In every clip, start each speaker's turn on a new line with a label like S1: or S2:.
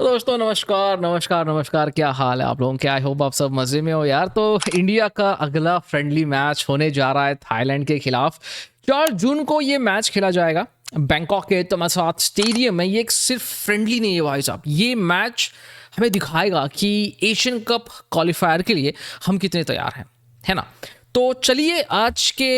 S1: तो दोस्तों नमस्कार नमस्कार नमस्कार, क्या हाल है आप लोगों के। आई होप आप सब मज़े में हो यार। तो इंडिया का अगला फ्रेंडली मैच होने जा रहा है थाईलैंड के खिलाफ। 4 जून को ये मैच खेला जाएगा बैंकॉक के तमासात स्टेडियम में। ये एक सिर्फ फ्रेंडली नहीं है भाई साहब, ये मैच हमें दिखाएगा कि एशियन कप क्वालिफायर के लिए हम कितने तैयार हैं, है ना। तो चलिए आज के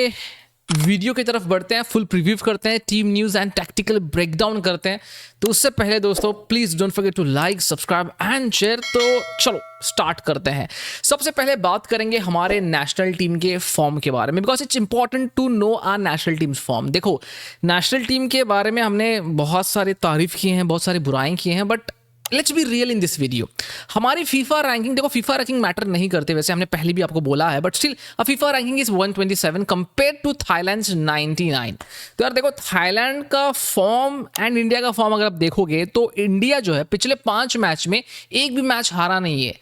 S1: वीडियो की तरफ बढ़ते हैं, फुल प्रीव्यू करते हैं, team news and tactical breakdown करते हैं। तो उससे पहले दोस्तों please don't forget to like, subscribe and share. तो चलो स्टार्ट करते हैं। सबसे पहले बात करेंगे हमारे नेशनल टीम के फॉर्म के बारे में, because it's important to know our national teams form. देखो नेशनल टीम के बारे में हमने बहुत सारे तारीफ किए हैं, बहुत सारी बुराई किए हैं, but let's be real in this video. हमारी फीफा रैंकिंग, देखो फीफा रैंकिंग मैटर नहीं करते, वैसे हमने पहले भी आपको बोला है, but still FIFA ranking is 127 compare to Thailand 99। तो यार देखो थाईलैंड का फॉर्म एंड इंडिया का फॉर्म अगर आप देखोगे तो इंडिया जो है पिछले 5 मैच में एक भी मैच हारा नहीं है।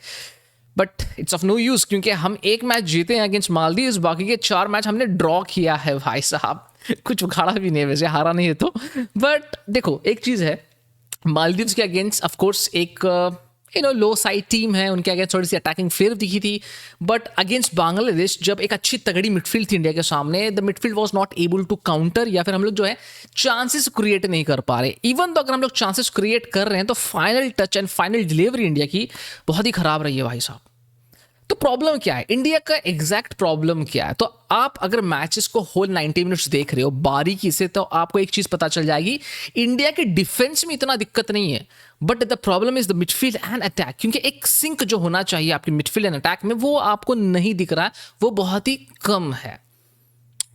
S1: But it's of no use, क्योंकि हम एक मैच जीते हैं अगेंस्ट मालदीव्स, बाकी के 4 मैच हमने ड्रॉ किया है भाई साहब। कुछ उखाड़ा भी नहीं है वैसे, हारा नहीं है तो। बट देखो एक चीज़ है, मालदीव्स के अगेंस्ट ऑफ कोर्स एक लो साइड टीम है, उनके अगेंस्ट थोड़ी सी अटैकिंग फेयर दिखी थी। बट अगेंस्ट बांग्लादेश जब एक अच्छी तगड़ी मिडफील्ड थी इंडिया के सामने, the midfield was not able to counter, या फिर हम लोग जो है चांसेस क्रिएट नहीं कर पा रहे। इवन तो अगर हम लोग चांसेस क्रिएट कर रहे हैं तो final touch and final delivery India की बहुत ही खराब रही है भाई साहब। तो प्रॉब्लम क्या है, इंडिया का एग्जैक्ट प्रॉब्लम क्या है? तो आप अगर मैचेस को होल 90 मिनट्स देख रहे हो बारीकी से, तो आपको एक चीज पता चल जाएगी, इंडिया के डिफेंस में इतना दिक्कत नहीं है, but the problem is the midfield and attack. क्योंकि एक सिंक जो होना चाहिए आपकी मिडफील्ड एंड अटैक में, वो आपको नहीं दिख रहा है, वो बहुत ही कम है।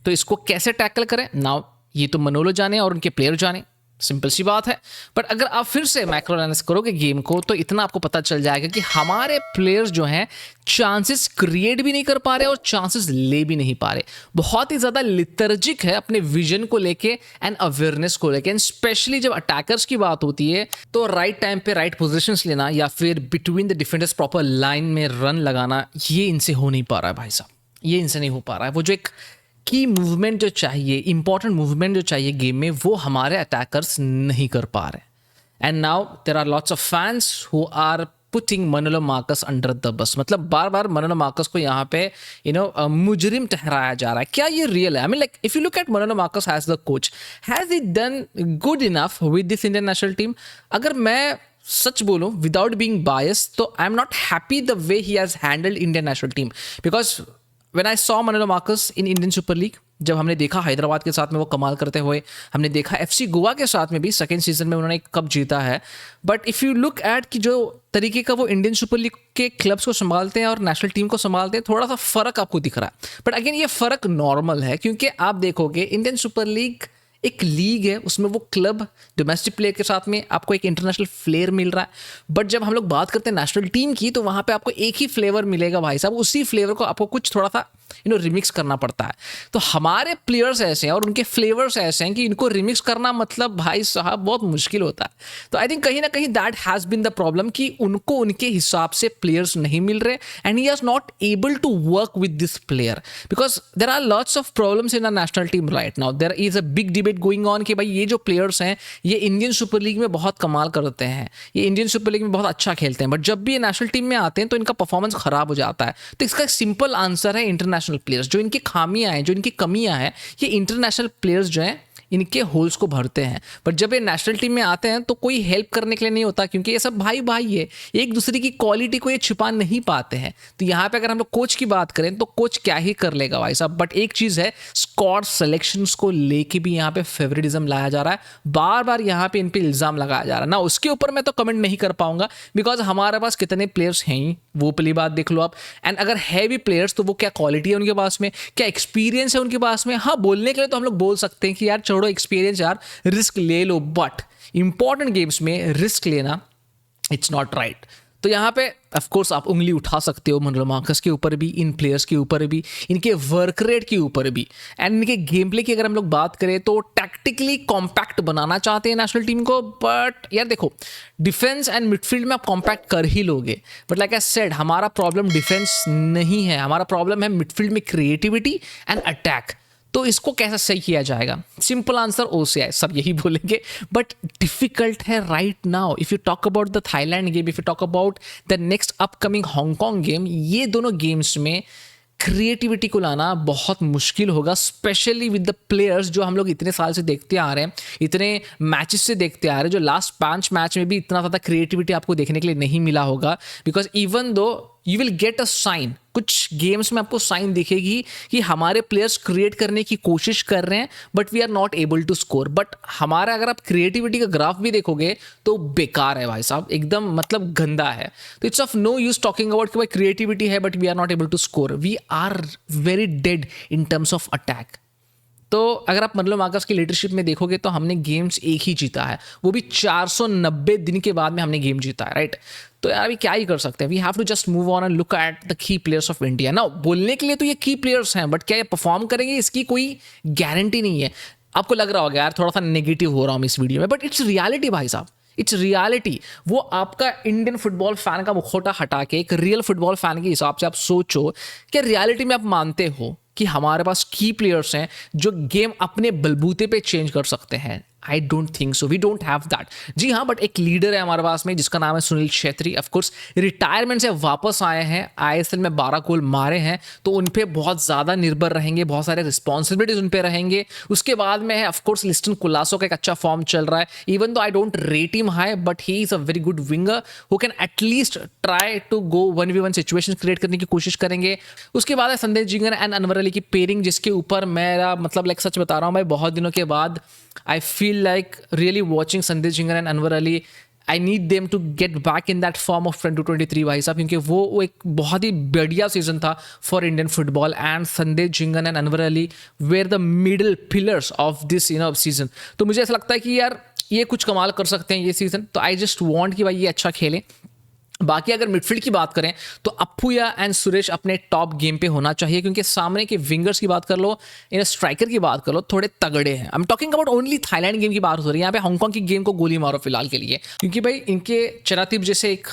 S1: तो इसको कैसे टैकल करें नाउ, ये तो मनोलो जाने और उनके प्लेयर जाने, सिंपल सी बात है। बट अगर आप फिर से मैक्रो एनालिसिस करोगे गेम को, तो इतना आपको पता चल जाएगा कि हमारे प्लेयर्स जो हैं चांसेस क्रिएट भी नहीं कर पा रहे और चांसेस ले भी नहीं पा रहे। बहुत ही ज़्यादा लिथर्जिक है अपने विजन को लेके एंड अवेयरनेस को लेके। एंड स्पेशली जब अटैकर्स की बात होती है तो राइट टाइम पे राइट पोजिशंस लेना या फिर between the defenders proper line में रन लगाना, ये इनसे हो नहीं पा रहा है भाई साहब, ये इनसे नहीं हो पा रहा है। वो जो एक की मूवमेंट जो चाहिए, इंपॉर्टेंट मूवमेंट जो चाहिए गेम में, वो हमारे अटैकर्स नहीं कर पा रहे। And now there are lots of fans who are putting Manolo Marquez under the bus. मतलब बार बार मनोलो मार्कस को यहाँ पे मुजरिम ठहराया जा रहा है। क्या ये रियल है? I mean like if you look at Manolo Marquez as the coach, has he done good enough with this Indian national team? अगर मैं सच बोलूं विदाउट बीइंग बायस, तो I am not happy the way he has handled Indian national team. Because When I saw Manolo Marcus in Indian Super League, जब हमने देखा हैदराबाद के साथ में वो कमाल करते हुए, हमने देखा FC गोवा के साथ में भी सेकेंड सीजन में उन्होंने एक कप जीता है। But if you look eight कि जो तरीके का वो इंडियन सुपर लीग के क्लब्स को संभालते हैं और नेशनल टीम को संभालते हैं, थोड़ा सा फ़र्क आपको दिख रहा है। बट अगेन ये फ़र्क नॉर्मल है, क्योंकि आप देखोगे इंडियन सुपर लीग एक लीग है, उसमें वो क्लब डोमेस्टिक प्लेयर के साथ में आपको एक इंटरनेशनल फ्लेयर मिल रहा है। बट जब हम लोग बात करते हैं नेशनल टीम की, तो वहाँ पे आपको एक ही फ्लेवर मिलेगा भाई साहब। उसी फ्लेवर को आपको कुछ थोड़ा सा रिमिक्स करना पड़ता है। तो हमारे प्लेयर्स ऐसे हैं और उनके फ्लेवर्स ऐसे हैं कि इनको रिमिक्स करना मतलब भाई साहब बहुत मुश्किल होता है। तो आई थिंक कहीं ना कहीं that has been the problem कि उनको उनके हिसाब से प्लेयर्स नहीं मिल रहे and he has not able to work with this player, because there are lots of problems in a national team right now. There is a big debate going on कि भाई ये जो प्लेयर्स हैं ये Indian super league में बहुत कमाल करते हैं, ये इंडियन सुपर लीग में बहुत अच्छा खेलते हैं, बट जब भी ये नेशनल टीम में आते हैं तो इनका परफॉर्मेंस खराब हो जाता है। तो इसका एक सिंपल आंसर है इंटरनेशनल प्लेयर्स। जो इनकी खामियां हैं, जो इनकी कमियां हैं, ये इंटरनेशनल प्लेयर्स जो हैं इनके होल्स को भरते हैं। बट जब ये नेशनल टीम में आते हैं तो कोई हेल्प करने के लिए नहीं होता, क्योंकि ये सब भाई भाई है, एक दूसरे की क्वालिटी को ये छुपा नहीं पाते हैं। तो यहाँ पे अगर हम लोग कोच की बात करें तो कोच क्या ही कर लेगा भाई साहब। बट एक चीज़ है, स्क्वाड सिलेक्शंस को लेके भी यहाँ पे फेवरेटिज्म लाया जा रहा है, बार बार यहाँ पे इन पे इल्ज़ाम लगाया जा रहा है ना। उसके ऊपर मैं तो कमेंट नहीं कर पाऊंगा, बिकॉज हमारे पास कितने प्लेयर्स हैं वो पहली बात देख लो आप। एंड अगर है भी प्लेयर्स तो वो क्या क्वालिटी है उनके पास में, क्या एक्सपीरियंस है उनके पास में। हाँ, बोलने के लिए तो हम लोग बोल सकते हैं कि यार छोड़ो एक्सपीरियंस यार, रिस्क ले लो, बट इंपॉर्टेंट गेम्स में रिस्क लेना इट्स नॉट राइट। तो यहाँ पे ऑफ कोर्स आप उंगली उठा सकते हो मनोलो मार्कस के ऊपर भी, इन प्लेयर्स के ऊपर भी, इनके वर्क रेट के ऊपर भी, एंड इनके गेम प्ले की अगर हम लोग बात करें तो टैक्टिकली कॉम्पैक्ट बनाना चाहते हैं नेशनल टीम को। बट यार देखो डिफेंस एंड मिडफील्ड में आप कॉम्पैक्ट कर ही लोगे, बट लाइक आई सेड हमारा प्रॉब्लम डिफेंस नहीं है, हमारा प्रॉब्लम है मिडफील्ड में क्रिएटिविटी एंड अटैक। तो इसको कैसे सही किया जाएगा? सिंपल आंसर OCI, सब यही बोलेंगे, बट डिफिकल्ट है right now. If you talk about the Thailand game, if you talk about the next upcoming Hong Kong game, ये दोनों गेम्स में क्रिएटिविटी को लाना बहुत मुश्किल होगा, स्पेशली विद द प्लेयर्स जो हम लोग इतने साल से देखते आ रहे हैं, इतने मैचेस से देखते आ रहे हैं, जो लास्ट 5 मैच में भी इतना ज़्यादा क्रिएटिविटी आपको देखने के लिए नहीं मिला होगा। Because even though you will get a sign, कुछ गेम्स में आपको साइन दिखेगी कि हमारे प्लेयर्स क्रिएट करने की कोशिश कर रहे हैं but we are not able to score. But हमारा अगर आप क्रिएटिविटी का ग्राफ भी देखोगे तो बेकार है भाई साहब, एकदम मतलब गंदा है। तो it's of no use talking about कि भाई क्रिएटिविटी है but we are not able to score, we are very dead in terms of attack. तो अगर आप मतलब मार्कस की लीडरशिप में देखोगे तो हमने गेम्स एक ही जीता है, वो भी 490 दिन के बाद में हमने गेम जीता है, राइट। तो यार अभी क्या ही कर सकते हैं, we have to just move on and look at the key players of India. ना बोलने के लिए तो ये की प्लेयर्स हैं, बट क्या ये परफॉर्म करेंगे इसकी कोई गारंटी नहीं है। आपको लग रहा होगा यार थोड़ा सा नेगेटिव हो रहा हूँ इस वीडियो में, बट इट्स रियलिटी भाई साहब, इट्स रियलिटी। वो आपका इंडियन फुटबॉल फैन का मुखौटा हटा के एक रियल फुटबॉल फैन के हिसाब से आप सोचो कि रियलिटी में आप मानते हो कि हमारे पास की प्लेयर्स हैं जो गेम अपने बलबूते पे चेंज कर सकते हैं। I don't think so, we don't have that. जी हाँ, बट एक लीडर है हमारे पास में जिसका नाम है सुनील छेत्री। ऑफकोर्स रिटायरमेंट से वापस आए हैं, ISL में 12 गोल मारे हैं, तो उन पर बहुत ज़्यादा निर्भर रहेंगे, बहुत सारे रिस्पॉन्सिबिलिटीज उन पर रहेंगे। उसके बाद में है ऑफकोर्स लिस्टन कोलासो का एक अच्छा फॉर्म चल रहा है, even though I don't rate him high, but he is a very good winger who can at least try to go 1v1 situation create करने की कोशिश करेंगे। उसके बाद है संदेश जिंगर एंड अनवर अली की पेयरिंग, जिसके ऊपर मेरा मतलब लाइक सच बता रहा हूँ, मैं बहुत दिनों के बाद I feel like really watching Sandesh Jhingar and Anwar Ali, I need them to get back in that form of 2023 भाई साहब, क्योंकि वो एक बहुत ही बढ़िया सीजन था for Indian football and Sandesh Jhingan and Anwar Ali were the middle pillars of this season. तो मुझे ऐसा लगता है कि यार ये कुछ कमाल कर सकते हैं ये सीजन, तो आई जस्ट वॉन्ट कि भाई ये अच्छा खेलें। बाकी अगर मिडफील्ड की बात करें तो अप्पुया एंड सुरेश अपने टॉप गेम पे होना चाहिए, क्योंकि सामने के विंगर्स की बात कर लो, इन स्ट्राइकर की बात कर लो, थोड़े तगड़े हैं। I am talking about only Thailand game की बात हो रही है, यहाँ पे हांगकांग की गेम को गोली मारो फिलहाल के लिए, क्योंकि भाई इनके चनातिप जैसे एक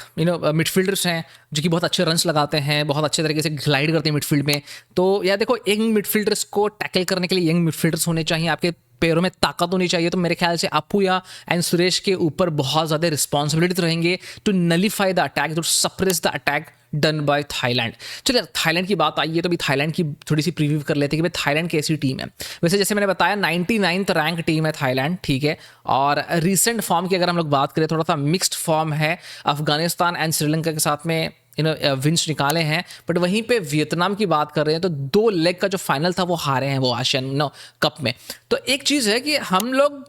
S1: मिडफील्डर्स हैं जो कि बहुत अच्छे रन्स लगाते हैं, बहुत अच्छे तरीके से ग्लाइड करते हैं मिडफील्ड में। तो यार देखो, यंग मिडफील्डर्स को टैकल करने के लिए यंग मिडफील्डर्स होने चाहिए, आपके पैरों में ताकत होनी चाहिए। तो मेरे ख्याल से अप्पुया एंड सुरेश के ऊपर बहुत ज़्यादा रिस्पॉन्सिबिलिटीज रहेंगे to nullify the attack, to suppress the attack done by Thailand. चलिए थाईलैंड की बात आई है तो अभी थाईलैंड की थोड़ी सी प्रीव्यू कर लेते हैं कि भाई थाईलैंड कैसी टीम है। वैसे जैसे मैंने बताया 99th रैंक टीम है थाईलैंड, ठीक है। और रिसेंट फॉर्म की अगर हम लोग बात करें, थोड़ा सा मिक्स्ड फॉर्म है, अफगानिस्तान एंड श्रीलंका के साथ में विंस निकाले हैं, बट वहीं पे वियतनाम की बात कर रहे हैं तो 2 लेग का जो फाइनल था वो हारे हैं वो आशियान कप में। तो एक चीज़ है कि हम लोग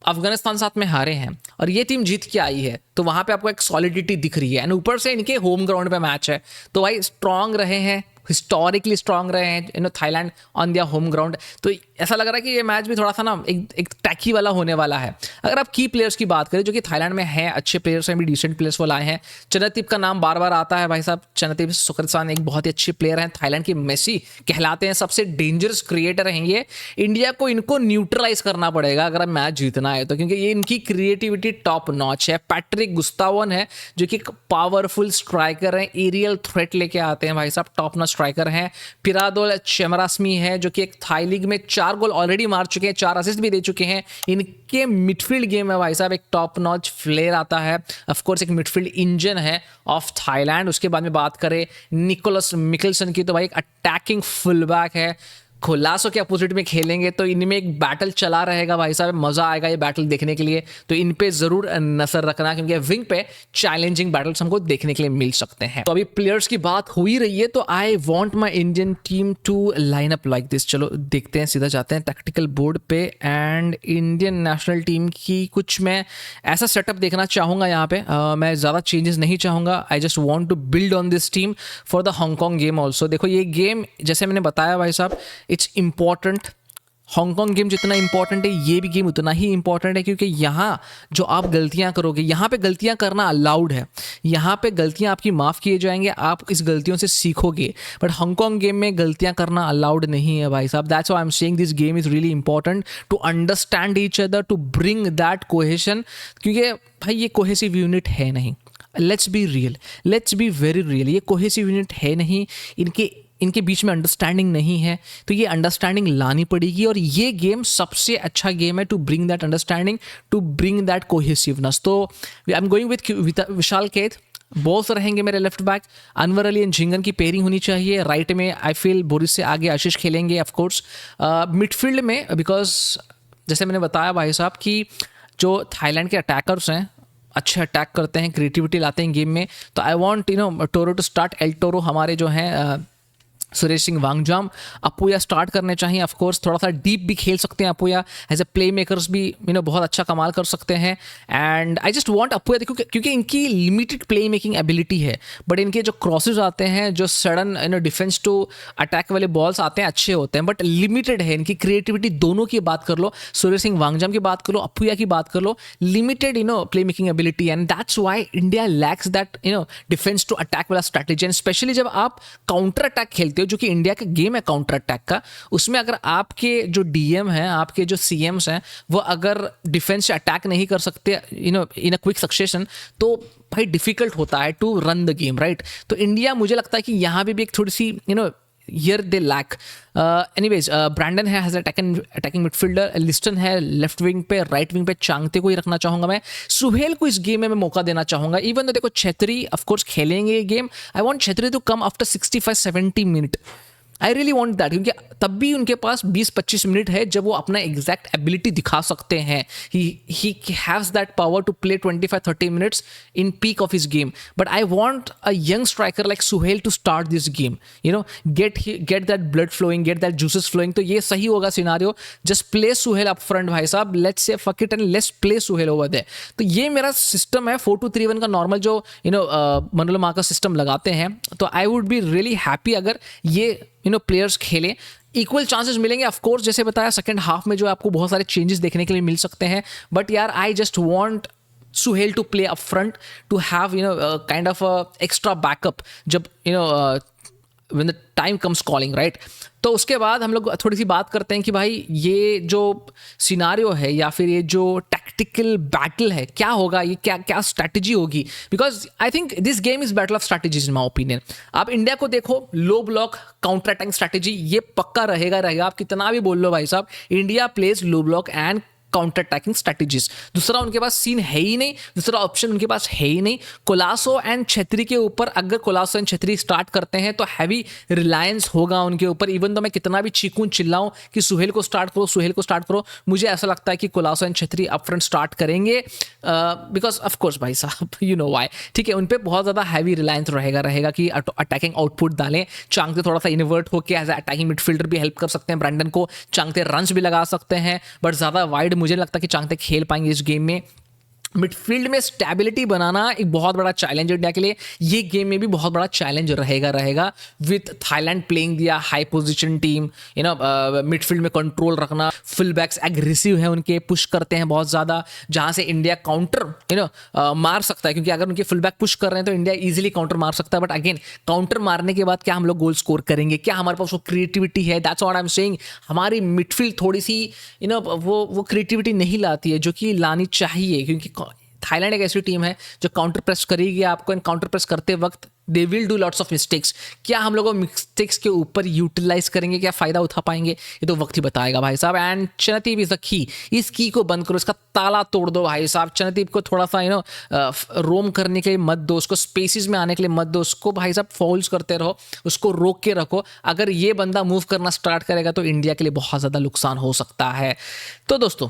S1: अफगानिस्तान साथ में हारे हैं और ये टीम जीत के आई है, तो वहाँ पे आपको एक सॉलिडिटी दिख रही है। एंड ऊपर से इनके होम ग्राउंड पे मैच है, तो भाई स्ट्रांग रहे हैं, हिस्टोरिकली स्ट्रांग रहे हैं Thailand on their home ground. तो ऐसा लग रहा है कि ये मैच भी थोड़ा सा ना एक टैकी वाला होने वाला है। अगर आप की प्लेयर्स की बात करें जो कि थाईलैंड में हैं, अच्छे प्लेयर्स हैं, भी डिसेंट प्लेयर्स वो लाए हैं। चनतीप का नाम बार बार आता है भाई साहब, चनतीप सुकरसान एक बहुत ही अच्छे प्लेयर हैं, थाईलैंड के मेसी कहलाते हैं, सबसे डेंजरस क्रिएटर हैं ये। इंडिया को इनको न्यूट्रलाइज करना पड़ेगा अगर मैच जीतना है तो, क्योंकि ये इनकी क्रिएटिविटी टॉप नॉच है। पैट्रिक गुस्तावन है जो कि पावरफुल स्ट्राइकर हैं, एरियल थ्रेट लेके आते हैं भाई साहब, टॉप नॉच स्ट्राइकर हैं। पिरादोल चेमरास्मी है जो कि एक थाई लीग में 4 गोल ऑलरेडी मार चुके हैं, 4 असिस्ट भी दे चुके हैं। इनके मिडफील्ड गेम है भाई साहब, एक टॉप नॉच फ्लेयर आता है, ऑफ कोर्स एक मिडफील्ड इंजन है ऑफ थाईलैंड। उसके बाद में बात करें निकोलस मिकलसन की, तो भाई एक अटैकिंग फुलबैक है, कोलासो के अपोजिट में खेलेंगे तो इनमें एक बैटल चला रहेगा भाई साहब, मज़ा आएगा ये बैटल देखने के लिए। तो इन पे ज़रूर नजर रखना, क्योंकि विंग पे चैलेंजिंग बैटल्स हमको देखने के लिए मिल सकते हैं। तो अभी प्लेयर्स की बात हो ही रही है, तो I want my Indian team to line up like this. चलो देखते हैं, सीधा जाते हैं टैक्टिकल बोर्ड पे एंड इंडियन नेशनल टीम की कुछ मैं ऐसा सेटअप देखना चाहूँगा यहाँ पे। मैं ज़्यादा चेंजेस नहीं चाहूँगा, I just want to build on this team for the Hong Kong game also. देखो ये गेम जैसे मैंने बताया भाई साहब, इट्स इम्पॉर्टेंट। हांगकांग गेम जितना इंपॉर्टेंट है ये भी गेम उतना ही इंपॉर्टेंट है, क्योंकि यहाँ जो आप गलतियाँ करोगे, यहाँ पे गलतियाँ करना अलाउड है, यहाँ पे गलतियाँ आपकी माफ़ किए जाएंगे, आप इस गलतियों से सीखोगे। बट हांगकांग गेम में गलतियाँ करना अलाउड नहीं है भाई साहब। That's why I am saying this game is really important to understand each other, to bring that cohesion, क्योंकि भाई ये कोहेसिव यूनिट है नहीं। Let's be real, let's be very real, ये कोहेसिव यूनिट है नहीं। इनके इनके बीच में अंडरस्टैंडिंग नहीं है, तो ये अंडरस्टैंडिंग लानी पड़ेगी और ये गेम सबसे अच्छा गेम है to bring that understanding, to bring that cohesiveness. तो I am going with Vishal Kaith, Bose रहेंगे मेरे left back, Anwar Ali and Jhingan की पेयरिंग होनी चाहिए। राइट में आई फील बोरिस से आगे आशीष खेलेंगे ऑफ कोर्स। मिडफील्ड में बिकॉज जैसे मैंने बताया भाई साहब कि जो थाईलैंड के अटैकर्स हैं अच्छे अटैक करते हैं, क्रिएटिविटी लाते हैं गेम में, तो I want Toro to start. El Toro हमारे जो हैं सुरेश सिंह वांगजाम, अपुया स्टार्ट करने चाहिए। ऑफ कोर्स थोड़ा सा डीप भी खेल सकते हैं Apuia, as a play makers भी बहुत अच्छा कमाल कर सकते हैं। And I just want Apuia, क्योंकि इनकी लिमिटेड प्ले मेकिंग एबिलिटी है, बट इनके जो क्रॉसेज आते हैं, जो सडन डिफेंस टू अटैक वाले बॉल्स आते हैं, अच्छे होते हैं, बट लिमिटेड है इनकी क्रिएटिविटी। दोनों की बात कर लो, सुरेश सिंह वांगजाम की बात कर लो, अपुया की बात कर लो, limited play making ability, and that's why India lacks that defence to attack वाला स्ट्रैटेजी। एंड स्पेशली जब आप काउंटर अटैक खेलते हो, जो कि इंडिया का गेम है काउंटर अटैक का, उसमें अगर आपके जो डीएम हैं, आपके जो सीएम्स हैं, वो अगर डिफेंस से अटैक नहीं कर सकते इन अ क्विक सक्सेशन, तो भाई डिफिकल्ट होता है to run the game, right. तो इंडिया, मुझे लगता है कि यहाँ भी एक थोड़ी सी here they lack. Anyways, Brandon है एज अटैकिंग मिडफील्डर, लिस्टन है लेफ्ट विंग पे, राइट विंग पे चांगते को ही रखना चाहूंगा मैं। सुहेल को इस गेम में मैं मौका देना चाहूंगा, इवन तो देखो छेत्री ऑफ कोर्स खेलेंगे ये गेम। I want Chhetri to come after 65-70 minute, I really want that, क्योंकि तब भी उनके पास 20-25 मिनट है जब वो अपना एग्जैक्ट एबिलिटी दिखा सकते हैं। He haves that power to play 25-30 minutes in peak of his game. But I want a young striker like Suhel to start this game, get that blood flowing, get that juices flowing. तो ये सही होगा scenario, just play Suhel up front भाई साहब, let's say fuck it and let's play Suhel over there. तो ये मेरा system है 4-2-3-1 का नॉर्मल जो मनोरमा का सिस्टम लगाते हैं। तो I would be really happy अगर ये प्लेयर्स खेलें, इक्वल चांसेस मिलेंगे। ऑफ कोर्स जैसे बताया सेकंड हाफ में जो आपको बहुत सारे चेंजेस देखने के लिए मिल सकते हैं, बट यार I just want Suhail to play up front, to have kind of extra backup जब when the time comes calling, right? तो उसके बाद हम लोग थोड़ी सी बात करते हैं कि भाई ये जो सिनारियो है या फिर ये जो टैक्टिकल बैटल है, क्या होगा, ये क्या स्ट्रैटेजी होगी, because I think this game is battle of strategies in my opinion. आप इंडिया को देखो, लो ब्लॉक काउंटर अटैकिंग स्ट्रैटेजी, ये पक्का रहेगा। आप कितना भी बोल लो भाई साहब, India plays low block and counter attacking strategies. दूसरा उनके पास सीन है ही नहीं, दूसरा ऑप्शन उनके पास है ही नहीं। कोलासो एंड छेत्री के ऊपर अगर कोलासो एंड छेत्री स्टार्ट करते हैं तो हैवी रिलायंस होगा उनके ऊपर। इवन तो मैं कितना भी चीखूं चिल्लाऊं कि सुहेल को स्टार्ट करो, सुहेल को स्टार्ट करो, मुझे ऐसा लगता है कि Colaco and Chhetri up front start करेंगे, बिकॉज ऑफ कोर्स भाई साहब यू नो वाई, ठीक है। उन पर बहुत ज़्यादा हैवी रिलायंस रहेगा कि अटैकिंग आउटपुट डालें। चांगते थोड़ा सा इन्वर्ट होकर एज अटैकिंग मिडफील्डर भी हेल्प कर सकते हैं ब्रैंडन को, चांगते रन्स भी लगा सकते हैं, बट ज़्यादा वाइड मुझे लगता है कि चांगते खेल पाएंगे इस गेम में। मिडफील्ड में स्टेबिलिटी बनाना एक बहुत बड़ा चैलेंज इंडिया के लिए, ये गेम में भी बहुत बड़ा चैलेंज रहेगा विथ थाईलैंड प्लेइंग दिया हाई पोजीशन टीम, मिडफील्ड में कंट्रोल रखना, फुल बैक्स एग्रेसिव है उनके, पुश करते हैं बहुत ज़्यादा, जहाँ से इंडिया काउंटर मार सकता है, क्योंकि अगर उनके फुल बैक पुश कर रहे हैं तो इंडिया इजीली काउंटर मार सकता है। बट अगेन काउंटर मारने के बाद क्या हम लोग गोल स्कोर करेंगे, क्या हमारे पास वो क्रिएटिविटी है? That's what I am saying. हमारी मिडफील्ड थोड़ी सी वो क्रिएटिविटी नहीं लाती है जो कि लानी चाहिए, क्योंकि थाईलैंड एक ऐसी टीम है जो काउंटर प्रेस करेगी आपको, एंड काउंटर प्रेस करते वक्त they will do lots of mistakes. क्या हम लोग मिस्टेक्स के ऊपर यूटिलाइज करेंगे, क्या फ़ायदा उठा पाएंगे, ये तो वक्त ही बताएगा भाई साहब। And Chandeep is the key, इस की को बंद करो, इसका ताला तोड़ दो भाई साहब। चनदीप को थोड़ा सा रोम करने के लिए मत दो, उसको स्पेसिस में आने के लिए मत दो, उसको भाई साहब फॉल्स करते रहो, उसको रोक के रखो। अगर ये बंदा मूव करना स्टार्ट करेगा तो इंडिया के लिए बहुत ज़्यादा नुकसान हो सकता है। तो दोस्तों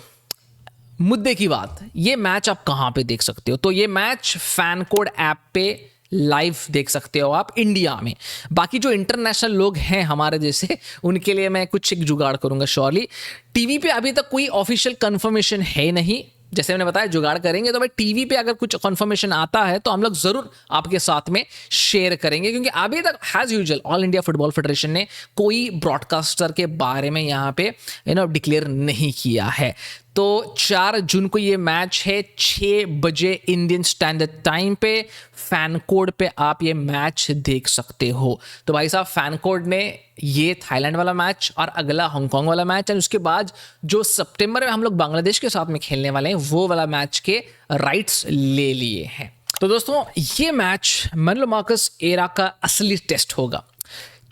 S1: मुद्दे की बात, ये मैच आप कहाँ पे देख सकते हो? तो ये मैच फैन कोड ऐप पे लाइव देख सकते हो आप इंडिया में। बाकी जो इंटरनेशनल लोग हैं हमारे जैसे, उनके लिए मैं कुछ एक जुगाड़ करूंगा श्योरली। टीवी पे अभी तक कोई ऑफिशियल कंफर्मेशन है नहीं, जैसे मैंने बताया जुगाड़ करेंगे, तो भाई टीवी पे अगर कुछ कंफर्मेशन आता है तो हम लोग जरूर आपके साथ में शेयर करेंगे, क्योंकि अभी तक as usual All India Football Federation ने कोई ब्रॉडकास्टर के बारे में यहाँ पे डिक्लेयर नहीं किया है। तो 4 जून को ये मैच है 6 बजे इंडियन स्टैंडर्ड टाइम पे। फैन कोड पे आप ये मैच देख सकते हो। तो भाई साहब फैन कोड ने ये थाईलैंड वाला मैच और अगला हांगकांग वाला मैच, एंड उसके बाद जो सितंबर में हम लोग बांग्लादेश के साथ में खेलने वाले हैं वो वाला मैच के राइट्स ले लिए हैं। तो दोस्तों ये मैच मनलो मार्कस एरा का असली टेस्ट होगा।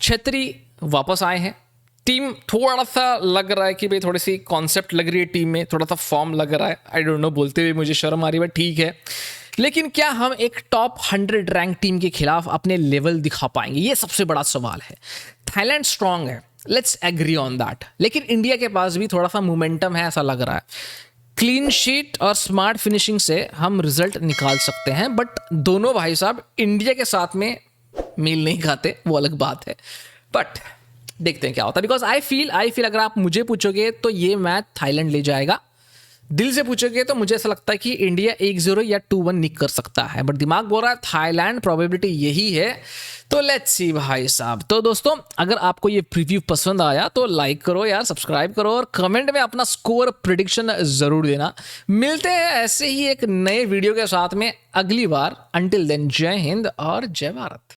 S1: छेत्री वापस आए हैं। टीम थोड़ा सा लग रहा है कि भाई थोड़ी सी कॉन्सेप्ट लग रही है टीम में, थोड़ा सा फॉर्म लग रहा है। आई डोंट नो, बोलते हुए मुझे शर्म आ रही है, ठीक है। लेकिन क्या हम एक टॉप 100 रैंक टीम के खिलाफ अपने लेवल दिखा पाएंगे? ये सबसे बड़ा सवाल है। थाईलैंड स्ट्रांग है, लेट्स एग्री ऑन दैट, लेकिन इंडिया के पास भी थोड़ा सा मोमेंटम है, ऐसा लग रहा है। क्लीन शीट और स्मार्ट फिनिशिंग से हम रिजल्ट निकाल सकते हैं, बट दोनों भाई साहब इंडिया के साथ में मील नहीं खाते, वो अलग बात है। बट देखते हैं क्या होता है, बिकॉज आई फील अगर आप मुझे पूछोगे तो ये मैच थाईलैंड ले जाएगा। दिल से पूछोगे तो मुझे ऐसा लगता है कि इंडिया 1-0 या 2-1 निक कर सकता है, बट दिमाग बोल रहा है थाईलैंड, प्रोबेबिलिटी यही है। तो लेट्स सी भाई साहब। तो दोस्तों, अगर आपको ये प्रीव्यू पसंद आया तो लाइक करो यार, सब्सक्राइब करो और कमेंट में अपना स्कोर प्रिडिक्शन जरूर देना। मिलते हैं ऐसे ही एक नए वीडियो के साथ में अगली बार। अंटिल देन, जय हिंद और जय भारत।